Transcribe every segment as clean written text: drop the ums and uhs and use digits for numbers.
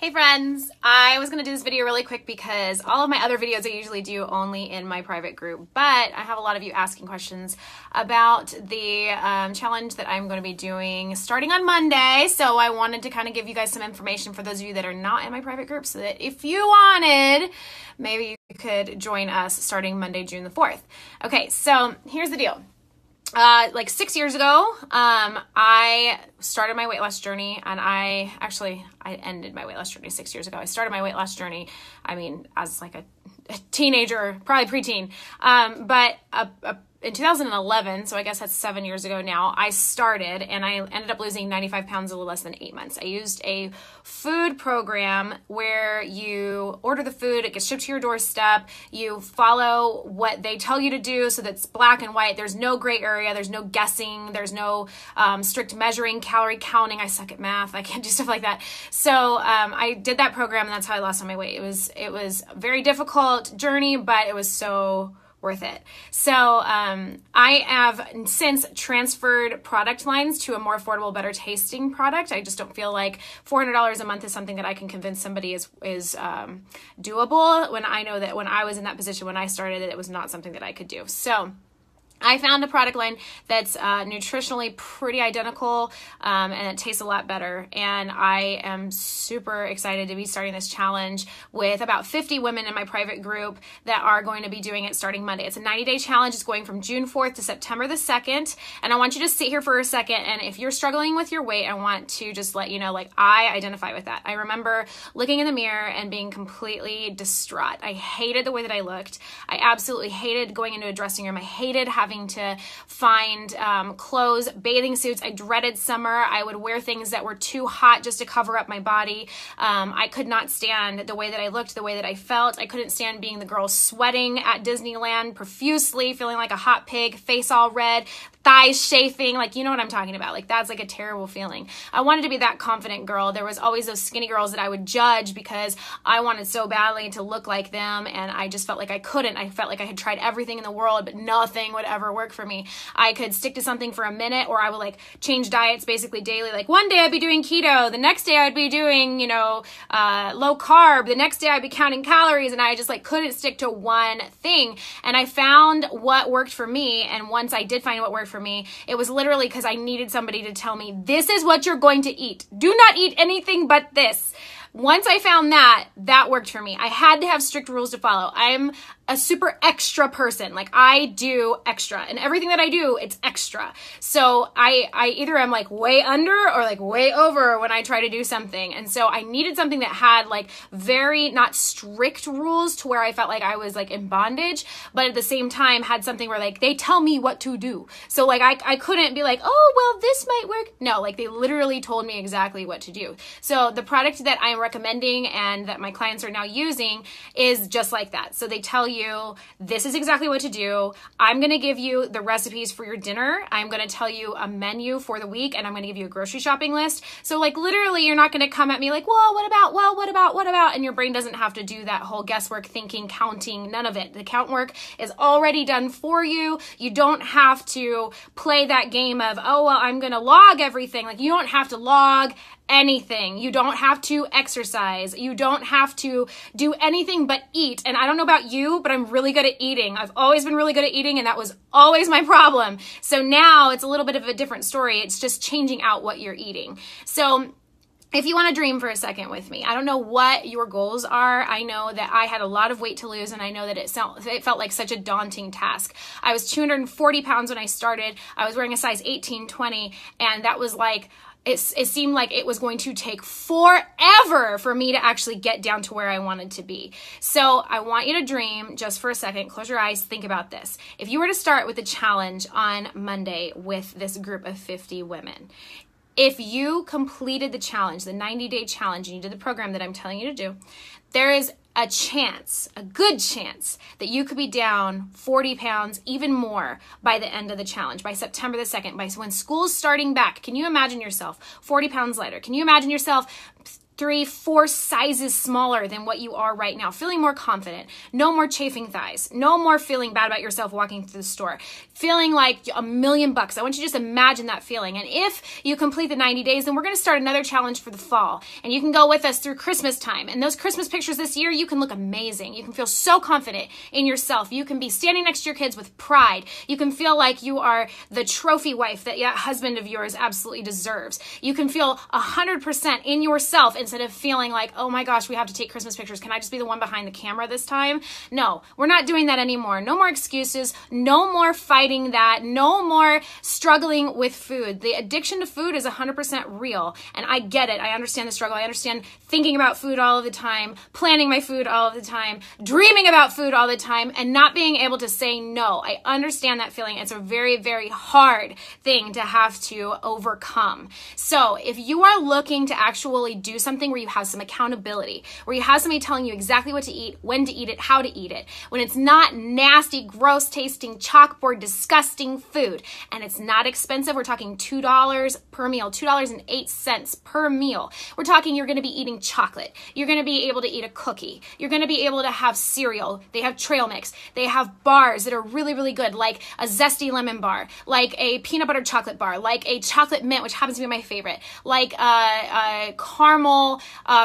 Hey friends, I was going to do this video really quick because all of my other videos I usually do only in my private group, but I have a lot of you asking questions about the challenge that I'm going to be doing starting on Monday, so I wanted to kind of give you guys some information for those of you that are not in my private group so that if you wanted, maybe you could join us starting Monday, June the 4th. Okay, so here's the deal. Like 6 years ago, I started my weight loss journey, and I ended my weight loss journey 6 years ago. I started my weight loss journey, as like a teenager, probably preteen, but in 2011, so I guess that's 7 years ago now, I started and I ended up losing 95 pounds in a little less than 8 months. I used a food program where you order the food, it gets shipped to your doorstep, you follow what they tell you to do so that's black and white. There's no gray area, there's no guessing, there's no strict measuring, calorie counting. I suck at math, I can't do stuff like that. So I did that program and that's how I lost all my weight. It was a very difficult journey, but it was so worth it. So I have since transferred product lines to a more affordable, better tasting product. I just don't feel like $400 a month is something that I can convince somebody is doable when I know that when I was in that position when I started it was not something that I could do. So I found a product line that's nutritionally pretty identical and it tastes a lot better. And I am super excited to be starting this challenge with about 50 women in my private group that are going to be doing it starting Monday. It's a 90-day challenge. It's going from June 4th to September the 2nd. And I want you to sit here for a second. And if you're struggling with your weight, I want to just let you know, like, I identify with that. I remember looking in the mirror and being completely distraught. I hated the way that I looked. I absolutely hated going into a dressing room. I hated having to find clothes, bathing suits. I dreaded summer. I would wear things that were too hot just to cover up my body. I could not stand the way that I looked, the way that I felt. I couldn't stand being the girl sweating at Disneyland profusely, feeling like a hot pig, face all red, thighs chafing, like, you know what I'm talking about. Like, that's like a terrible feeling. I wanted to be that confident girl. There was always those skinny girls that I would judge because I wanted so badly to look like them, and I just felt like I couldn't. I felt like I had tried everything in the world, but nothing would ever work for me. I could stick to something for a minute, or I would like change diets basically daily. Like one day I'd be doing keto, the next day I'd be doing, low carb, the next day I'd be counting calories, and I just like couldn't stick to one thing. And I found what worked for me, and once I did find what worked for me, it was literally because I needed somebody to tell me, this is what you're going to eat. Do not eat anything but this. Once I found that worked for me. I had to have strict rules to follow. I'm a super extra person. Like, I do extra, and everything that I do, it's extra. So I either am like way under or like way over when I try to do something. And so I needed something that had like very not strict rules to where I felt like I was like in bondage, but at the same time had something where like they tell me what to do. So like I couldn't be like, oh, well, this might work. No, like they literally told me exactly what to do. So the product that I'm recommending and that my clients are now using is just like that. So they tell you, this is exactly what to do. I'm going to give you the recipes for your dinner. I'm going to tell you a menu for the week, and I'm going to give you a grocery shopping list. So like literally you're not going to come at me like, well, what about? And your brain doesn't have to do that whole guesswork, thinking, counting, none of it. The count work is already done for you. You don't have to play that game of, oh, well, I'm going to log everything. Like, you don't have to log anything. You don't have to exercise. You don't have to do anything but eat. And I don't know about you, but I'm really good at eating. I've always been really good at eating, and that was always my problem. So now it's a little bit of a different story. It's just changing out what you're eating. So if you want to dream for a second with me, I don't know what your goals are. I know that I had a lot of weight to lose, and I know that it felt like such a daunting task. I was 240 pounds when I started. I was wearing a size 18, 20, and that was like, it seemed like it was going to take forever for me to actually get down to where I wanted to be. So I want you to dream just for a second. Close your eyes. Think about this. If you were to start with the challenge on Monday with this group of 50 women, if you completed the challenge, the 90-day challenge, and you did the program that I'm telling you to do, there is a chance, a good chance, that you could be down 40 pounds, even more, by the end of the challenge, by September the 2nd, by when school's starting back. Can you imagine yourself 40 pounds lighter? Can you imagine yourself 3, 4 sizes smaller than what you are right now. Feeling more confident. No more chafing thighs. No more feeling bad about yourself walking through the store. Feeling like $1,000,000. I want you to just imagine that feeling. And if you complete the 90 days, then we're going to start another challenge for the fall. And you can go with us through Christmas time. And those Christmas pictures this year, you can look amazing. You can feel so confident in yourself. You can be standing next to your kids with pride. You can feel like you are the trophy wife that that husband of yours absolutely deserves. You can feel 100% in yourself instead of feeling like, oh my gosh, we have to take Christmas pictures. Can I just be the one behind the camera this time? No, we're not doing that anymore. No more excuses. No more fighting that. No more struggling with food. The addiction to food is 100% real. And I get it. I understand the struggle. I understand thinking about food all of the time, planning my food all of the time, dreaming about food all the time, and not being able to say no. I understand that feeling. It's a very, very hard thing to have to overcome. So if you are looking to actually do something where you have some accountability, where you have somebody telling you exactly what to eat, when to eat it, how to eat it, when it's not nasty, gross tasting, chalkboard, disgusting food, and it's not expensive, we're talking $2 per meal, $2.08 per meal. We're talking you're going to be eating chocolate. You're going to be able to eat a cookie. You're going to be able to have cereal. They have trail mix. They have bars that are really, really good, like a zesty lemon bar, like a peanut butter chocolate bar, like a chocolate mint, which happens to be my favorite, like a caramel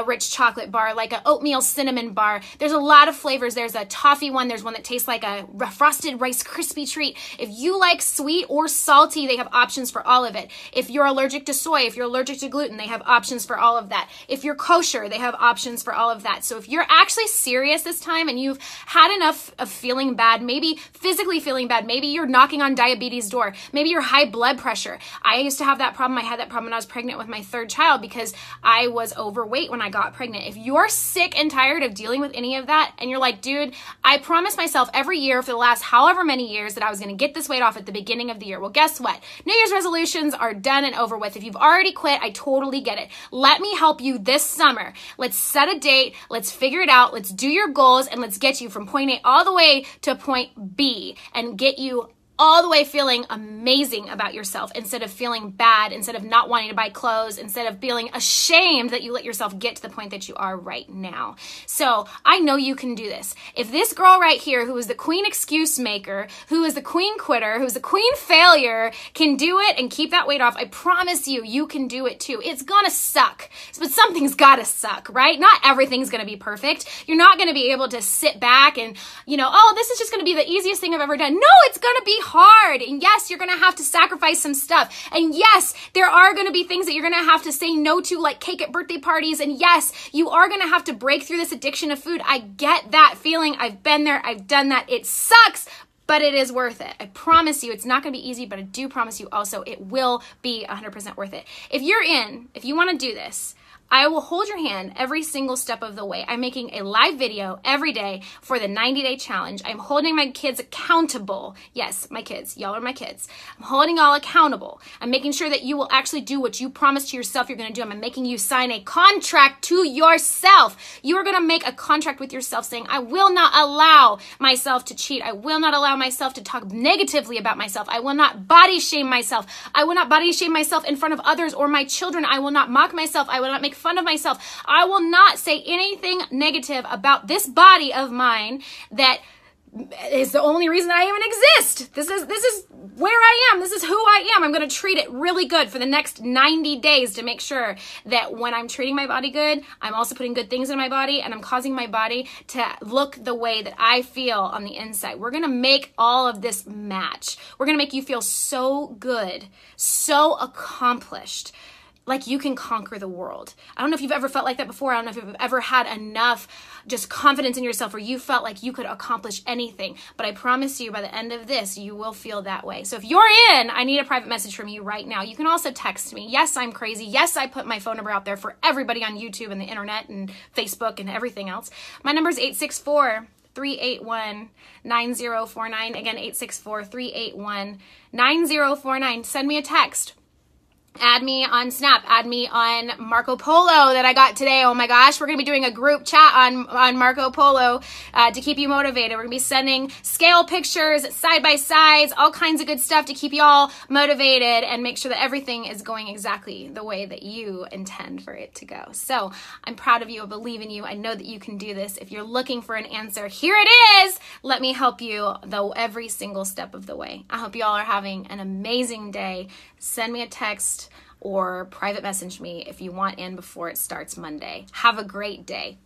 rich chocolate bar, like an oatmeal cinnamon bar. There's a lot of flavors. There's a toffee one. There's one that tastes like a frosted Rice Krispie treat. If you like sweet or salty, they have options for all of it. If you're allergic to soy, if you're allergic to gluten, they have options for all of that. If you're kosher, they have options for all of that. So if you're actually serious this time and you've had enough of feeling bad, maybe physically feeling bad, maybe you're knocking on diabetes' door, maybe you're high blood pressure. I used to have that problem. I had that problem when I was pregnant with my 3rd child because I was overweight when I got pregnant. If you're sick and tired of dealing with any of that and you're like, dude, I promised myself every year for the last however many years that I was going to get this weight off at the beginning of the year. Well, guess what? New Year's resolutions are done and over with. If you've already quit, I totally get it. Let me help you this summer. Let's set a date. Let's figure it out. Let's do your goals and let's get you from point A all the way to point B and get you all the way feeling amazing about yourself instead of feeling bad, instead of not wanting to buy clothes, instead of feeling ashamed that you let yourself get to the point that you are right now. So I know you can do this. If this girl right here, who is the queen excuse maker, who is the queen quitter, who's the queen failure, can do it and keep that weight off, I promise you, you can do it too. It's gonna suck, but something's gotta suck, right? Not everything's gonna be perfect. You're not gonna be able to sit back and, oh, this is just gonna be the easiest thing I've ever done. No, it's gonna be hard. And yes, you're going to have to sacrifice some stuff. And yes, there are going to be things that you're going to have to say no to, like cake at birthday parties. And yes, you are going to have to break through this addiction of food. I get that feeling. I've been there. I've done that. It sucks, but it is worth it. I promise you, it's not going to be easy, but I do promise you also it will be 100% worth it. If you want to do this, I will hold your hand every single step of the way. I'm making a live video every day for the 90-day challenge. I'm holding my kids accountable. Yes, my kids. Y'all are my kids. I'm holding y'all accountable. I'm making sure that you will actually do what you promised to yourself you're going to do. I'm making you sign a contract to yourself. You are going to make a contract with yourself saying, I will not allow myself to cheat. I will not allow myself to talk negatively about myself. I will not body shame myself. I will not body shame myself in front of others or my children. I will not mock myself. I will not make fun of myself. I will not say anything negative about this body of mine that is the only reason I even exist. This is where I am. This is who I am. I'm going to treat it really good for the next 90 days to make sure that when I'm treating my body good, I'm also putting good things in my body and I'm causing my body to look the way that I feel on the inside. We're going to make all of this match. We're going to make you feel so good, so accomplished, like you can conquer the world. I don't know if you've ever felt like that before. I don't know if you've ever had enough just confidence in yourself where you felt like you could accomplish anything. But I promise you by the end of this, you will feel that way. So if you're in, I need a private message from you right now. You can also text me. Yes, I'm crazy. Yes, I put my phone number out there for everybody on YouTube and the internet and Facebook and everything else. My number is 864-381-9049. Again, 864-381-9049. Send me a text. Add me on Snap, add me on Marco Polo that I got today. Oh my gosh, we're going to be doing a group chat on Marco Polo to keep you motivated. We're going to be sending scale pictures, side by sides, all kinds of good stuff to keep you all motivated and make sure that everything is going exactly the way that you intend for it to go. So I'm proud of you. I believe in you. I know that you can do this. If you're looking for an answer, here it is. Let me help you though every single step of the way. I hope you all are having an amazing day. Send me a text or private message me if you want in before it starts Monday. Have a great day.